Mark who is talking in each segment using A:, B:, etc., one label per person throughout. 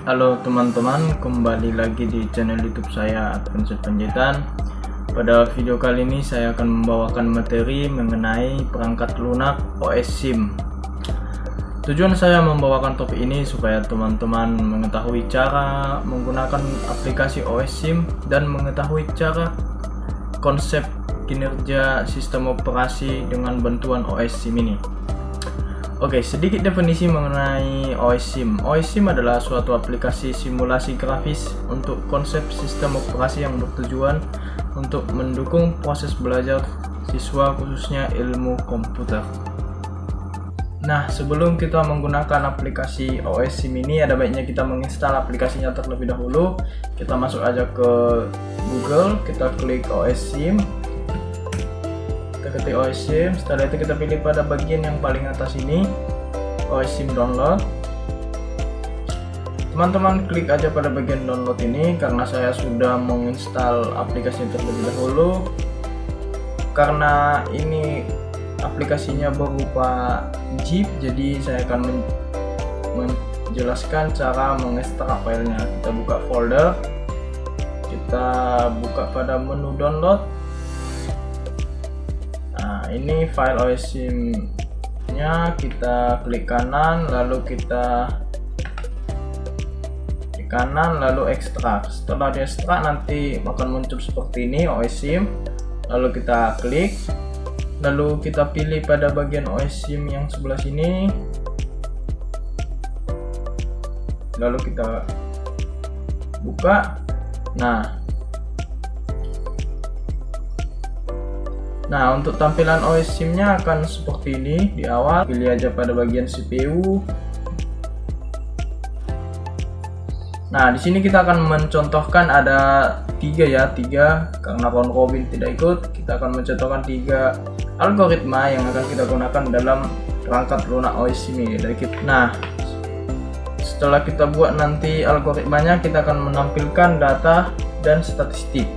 A: Halo teman-teman, kembali lagi di channel YouTube saya Adventure Penjahitan. Pada video kali ini saya akan membawakan materi mengenai perangkat lunak OS SIM. Tujuan saya membawakan topik ini supaya teman-teman mengetahui cara menggunakan aplikasi OS SIM dan mengetahui cara konsep kinerja sistem operasi dengan bantuan OS SIM ini. Oke, sedikit definisi mengenai OS SIM. OS SIM adalah suatu aplikasi simulasi grafis untuk konsep sistem operasi yang bertujuan untuk mendukung proses belajar siswa khususnya ilmu komputer. Nah, sebelum kita menggunakan aplikasi OS SIM ini, ada baiknya kita menginstal aplikasinya terlebih dahulu. Kita masuk aja ke Google, kita klik OS SIM. Ketik OS SIM, setelah itu kita pilih pada bagian yang paling atas ini OS SIM download. Teman-teman klik aja pada bagian download ini karena saya sudah menginstal aplikasi terlebih dahulu. Karena ini aplikasinya berupa zip, jadi saya akan menjelaskan cara mengekstrak filenya. Kita buka folder, kita buka pada menu download. Ini file OS SIM nya, kita klik kanan lalu kita klik kanan lalu ekstrak. Setelah di ekstrak nanti akan muncul seperti ini OS SIM, lalu kita klik, lalu kita pilih pada bagian OS SIM yang sebelah sini, lalu kita buka. Nah, untuk tampilan OS SIM-nya akan seperti ini. Di awal, pilih aja pada bagian CPU. Nah, di sini kita akan mencontohkan ada tiga karena round robin tidak ikut. Kita akan mencontohkan 3 algoritma yang akan kita gunakan dalam perangkat lunak OS SIM ini. Nah, setelah kita buat nanti algoritmanya, kita akan menampilkan data dan statistik.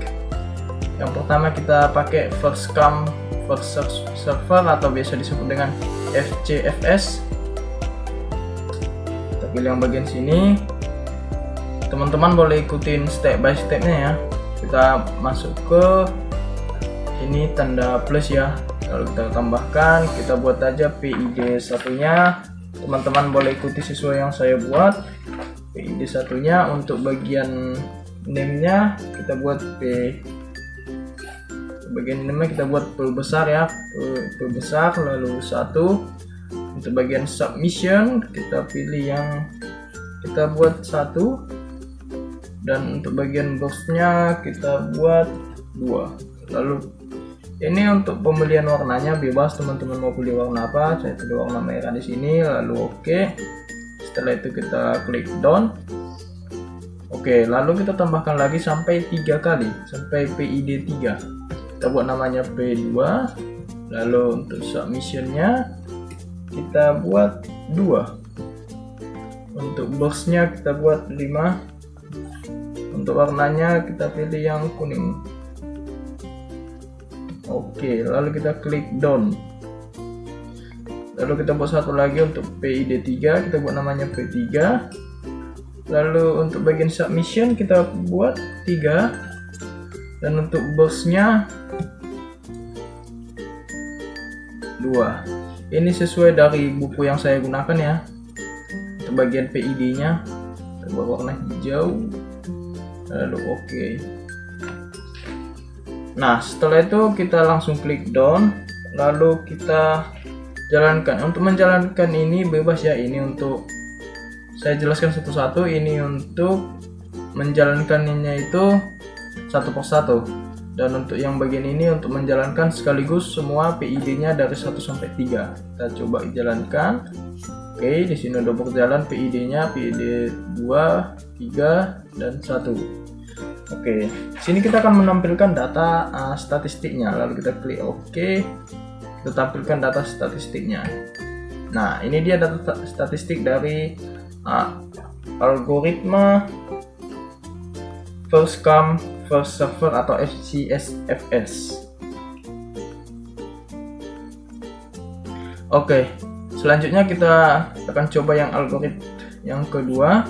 A: Yang pertama kita pakai first come first server atau biasa disebut dengan FCFS. Kita pilih yang bagian sini. Teman-teman boleh ikutin step by stepnya ya. Kita masuk ke ini tanda plus ya, lalu kita tambahkan, kita buat aja PID satunya. Teman-teman boleh ikuti sesuai yang saya buat. PID satunya untuk bagian name-nya kita buat bagian ini kita buat P besar ya, P besar lalu 1. Untuk bagian submission kita pilih yang kita buat 1, dan untuk bagian burstnya kita buat 2. Lalu ini untuk pemilihan warnanya bebas, teman-teman mau pilih warna apa. Saya pilih warna merah di sini, lalu oke. Setelah itu kita klik done. Oke, lalu kita tambahkan lagi sampai 3 kali, sampai PID 3. Kita buat namanya P2, lalu untuk submissionnya kita buat 2, untuk burstnya kita buat 5, untuk warnanya kita pilih yang kuning. Oke, lalu kita klik done. Lalu kita buat satu lagi untuk PID 3, kita buat namanya P3, lalu untuk bagian submission kita buat 3, dan untuk burstnya 2. Ini sesuai dari buku yang saya gunakan ya. Untuk bagian PID nya kita buat warna hijau, lalu oke. Nah, setelah itu kita langsung klik done, lalu kita jalankan. Untuk menjalankan ini bebas ya, ini untuk saya jelaskan satu-satu. Ini untuk menjalankannya itu satu persatu, dan untuk yang bagian ini untuk menjalankan sekaligus semua PID-nya dari 1 sampai 3. Kita coba jalankan. Oke, di sini udah berjalan PID-nya, PID 2, 3, dan 1. Oke, sini kita akan menampilkan data statistiknya. Lalu kita klik oke. Kita tampilkan data statistiknya. Nah, ini dia data statistik dari algoritma first come first server atau FCSFS. Oke, selanjutnya kita akan coba yang algoritma yang kedua.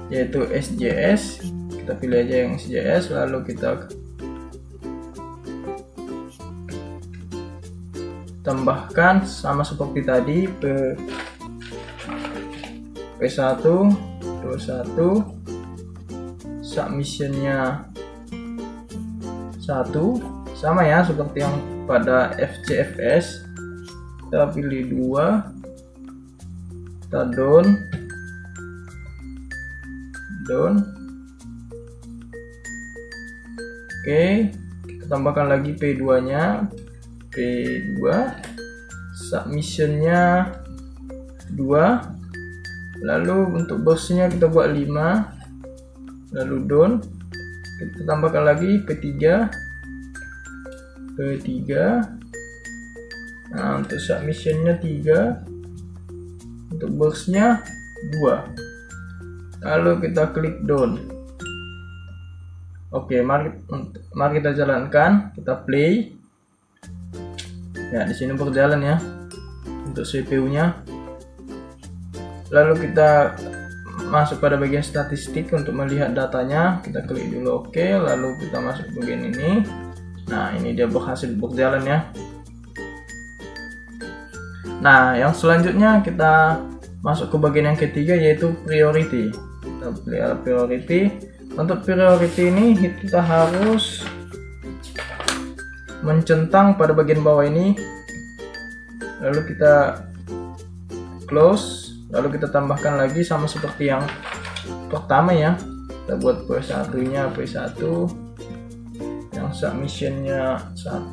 A: yaitu SJS. Kita pilih aja yang SJS, lalu kita tambahkan sama seperti tadi P1 21, submissionnya 1, sama ya seperti yang pada FCFS. Kita pilih 2, kita down. Oke, kita tambahkan lagi P2 nya, P2, submissionnya 2, lalu untuk burstnya kita buat 5, lalu down. Kita tambahkan lagi P3. Nah, untuk submissionnya 3, untuk burstnya 2, lalu kita klik down. Oke, mari kita jalankan, kita play. Ya, di sini berjalan ya untuk CPU-nya. Lalu kita masuk pada bagian statistik untuk melihat datanya. Kita klik dulu oke, lalu kita masuk bagian ini. Nah, ini dia berhasil berjalan ya. Nah, yang selanjutnya kita masuk ke bagian yang ketiga, yaitu priority. Kita pilih priority. Untuk priority ini kita harus mencentang pada bagian bawah ini, lalu kita close, lalu kita tambahkan lagi sama seperti yang pertama ya. Kita buat P1 nya P1, yang submissionnya 1,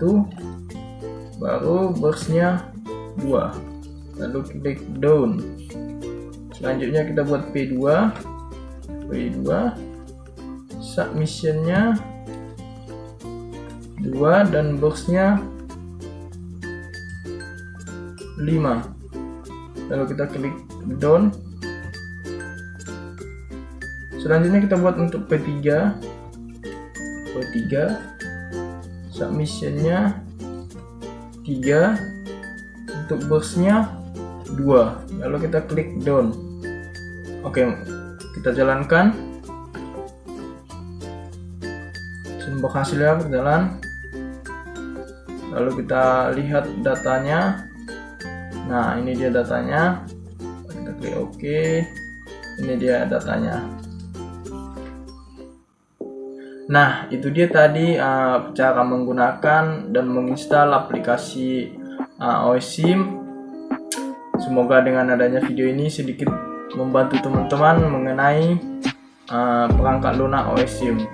A: baru burstnya 2, lalu klik down. Selanjutnya kita buat P2, submissionnya 2 dan burstnya 5, lalu kita klik down. Selanjutnya kita buat untuk P3, submissionnya 3, untuk burstnya 2, lalu kita klik down. Oke, kita jalankan. Berhasil ya berjalan. Lalu kita lihat datanya. Nah, ini dia datanya. Kita klik OK. Ini dia datanya. Nah, itu dia tadi cara menggunakan dan menginstal aplikasi OSSIM. Semoga dengan adanya video ini sedikit membantu teman-teman mengenai perangkat lunak OSSIM.